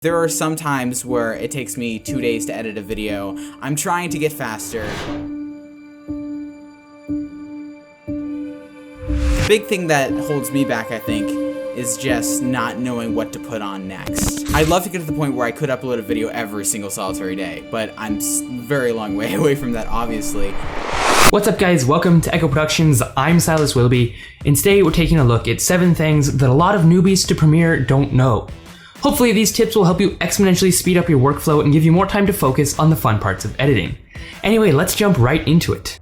There are some times where it takes me 2 days to edit a video. I'm trying to get faster. The big thing that holds me back, I think, is just not knowing what to put on next. I'd love to get to the point where I could upload a video every single solitary day, but I'm very long way away from that, obviously. What's up guys, welcome to Echo Productions. I'm Silas Willoughby, and today we're taking a look at 7 things that a lot of newbies to Premiere don't know. Hopefully these tips will help you exponentially speed up your workflow and give you more time to focus on the fun parts of editing. Anyway, let's jump right into it.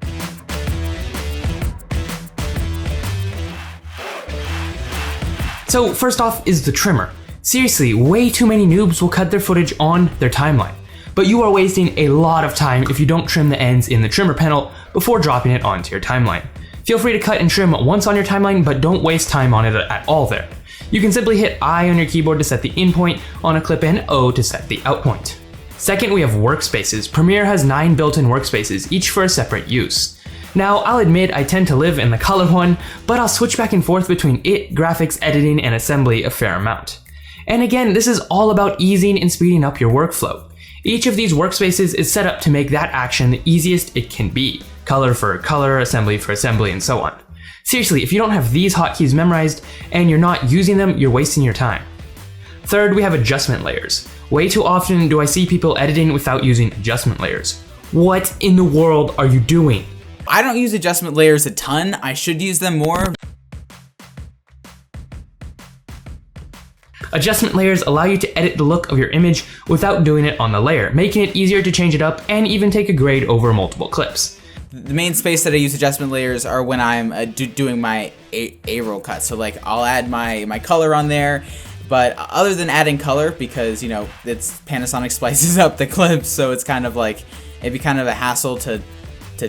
So first off is the trimmer. Seriously, way too many noobs will cut their footage on their timeline, but you are wasting a lot of time if you don't trim the ends in the trimmer panel before dropping it onto your timeline. Feel free to cut and trim once on your timeline, but don't waste time on it at all there. You can simply hit I on your keyboard to set the in point on a clip and O to set the out point. Second, we have Workspaces. Premiere has 9 built-in workspaces, each for a separate use. Now, I'll admit I tend to live in the color one, but I'll switch back and forth between it, graphics, editing, and assembly a fair amount. And again, this is all about easing and speeding up your workflow. Each of these workspaces is set up to make that action the easiest it can be. Color for color, assembly for assembly, and so on. Seriously, if you don't have these hotkeys memorized and you're not using them, you're wasting your time. Third, we have adjustment layers. Way too often do I see people editing without using adjustment layers. What in the world are you doing? I don't use adjustment layers a ton. I should use them more. Adjustment layers allow you to edit the look of your image without doing it on the layer, making it easier to change it up and even take a grade over multiple clips. The main space that I use adjustment layers are when I'm doing my A-roll cut. So like I'll add my color on there, but other than adding color, because you know it's Panasonic splices up the clips, so it's kind of like it'd be kind of a hassle to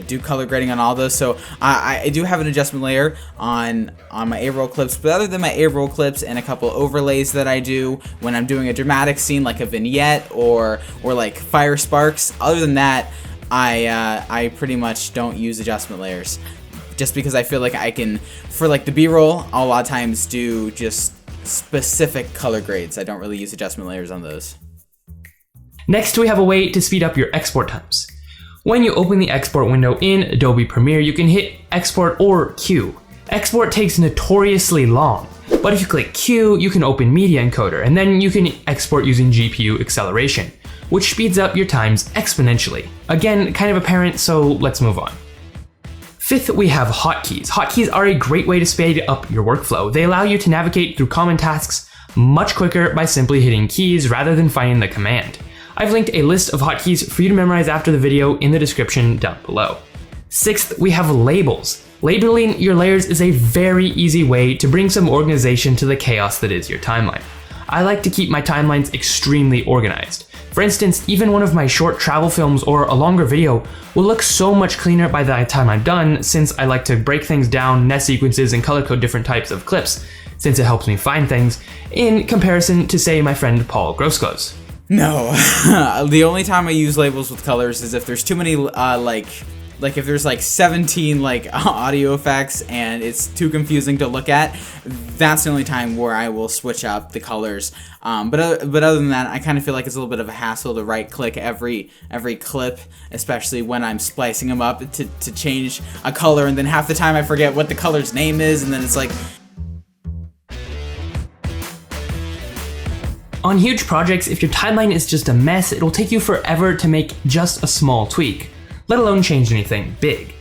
do color grading on all those. So I do have an adjustment layer on my A-roll clips, but other than my A-roll clips and a couple overlays that I do when I'm doing a dramatic scene like a vignette or like fire sparks, other than that, I pretty much don't use adjustment layers, just because I feel like I can, for like the B-roll, I'll a lot of times do just specific color grades. I don't really use adjustment layers on those. Next, we have a way to speed up your export times. When you open the export window in Adobe Premiere, you can hit Export or Q. Export takes notoriously long, but if you click Q, you can open Media Encoder, and then you can export using GPU acceleration, which speeds up your times exponentially. Again, kind of apparent, so let's move on. Fifth, we have hotkeys. Hotkeys are a great way to speed up your workflow. They allow you to navigate through common tasks much quicker by simply hitting keys rather than finding the command. I've linked a list of hotkeys for you to memorize after the video in the description down below. Sixth, we have labels. Labeling your layers is a very easy way to bring some organization to the chaos that is your timeline. I like to keep my timelines extremely organized. For instance, even one of my short travel films or a longer video will look so much cleaner by the time I'm done, since I like to break things down, nest sequences, and color code different types of clips, since it helps me find things, in comparison to, say, my friend Paul Groseclose. No, the only time I use labels with colors is if there's too many like if there's like 17 like audio effects and it's too confusing to look at. That's the only time where I will switch up the colors. But other than that, I kind of feel like it's a little bit of a hassle to right click every clip, especially when I'm splicing them up to change a color, and then half the time I forget what the color's name is, and then it's like. On huge projects, if your timeline is just a mess, it'll take you forever to make just a small tweak, let alone change anything big.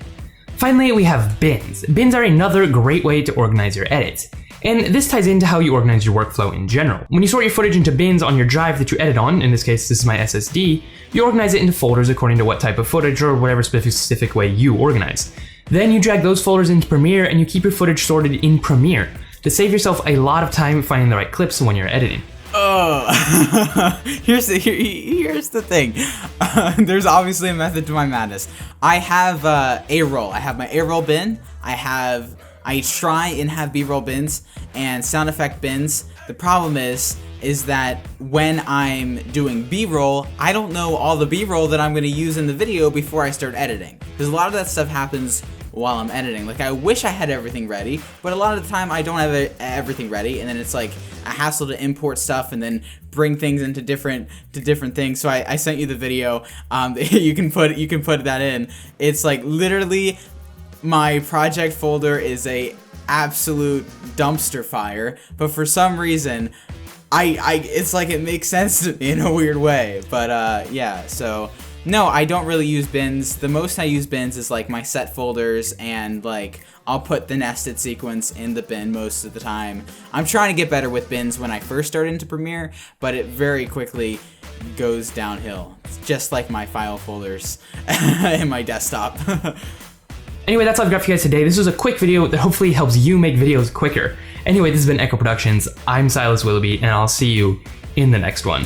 Finally, we have bins. Bins are another great way to organize your edits. And this ties into how you organize your workflow in general. When you sort your footage into bins on your drive that you edit on, in this case this is my SSD, you organize it into folders according to what type of footage or whatever specific way you organize. Then you drag those folders into Premiere and you keep your footage sorted in Premiere to save yourself a lot of time finding the right clips when you're editing. Oh, here's the thing. There's obviously a method to my madness. I have A-roll. I have my A-roll bin. I try and have B-roll bins and sound effect bins. The problem is that when I'm doing B-roll, I don't know all the B-roll that I'm going to use in the video before I start editing. Because a lot of that stuff happens while I'm editing. Like, I wish I had everything ready, but a lot of the time I don't have everything ready, and then it's like a hassle to import stuff and then bring things into different things. So I sent you the video. You can put that in. It's like literally my project folder is a absolute dumpster fire, but for some reason it's like it makes sense to me in a weird way. But yeah, so no, I don't really use bins. The most I use bins is like my set folders, and like I'll put the nested sequence in the bin most of the time. I'm trying to get better with bins when I first started into Premiere, but it very quickly goes downhill. It's just like my file folders in my desktop. Anyway, that's all I've got for you guys today. This was a quick video that hopefully helps you make videos quicker. Anyway, this has been Echo Productions. I'm Silas Willoughby, and I'll see you in the next one.